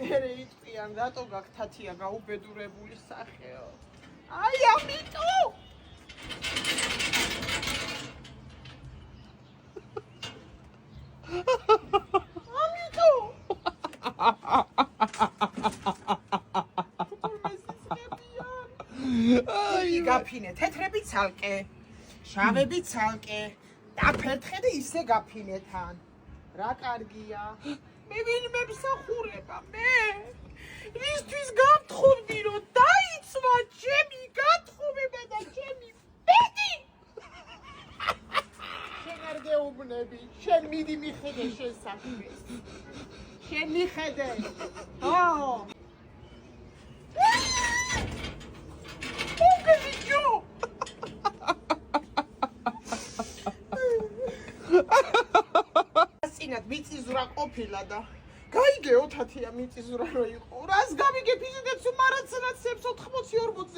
მერე იტყვიან, რატო გაქვს თათია გაუბედურებული სახეო. აი ამიტომ. აი გაფინე, თეთრები ცალკე, შავები ცალკე, დაფერთხე და ისე გაფინე თან. რა კარგია. მე ვინმე მსახურება, მე. ისთვის გავთხოვდი, რომ დაიცვა ჩემი გათხოვება და ჩემი ბედი. შენ არ გეუბნები, შენ მიდი მიხედე შენ საქმეს. შენ მიხედე. ო! ასინად მიწიზვრა ყოფილა და გაიგეო თათია მიწიზვრა რო იყო. რას გავიგებ ისედაც უმარაცნაცებს 80-40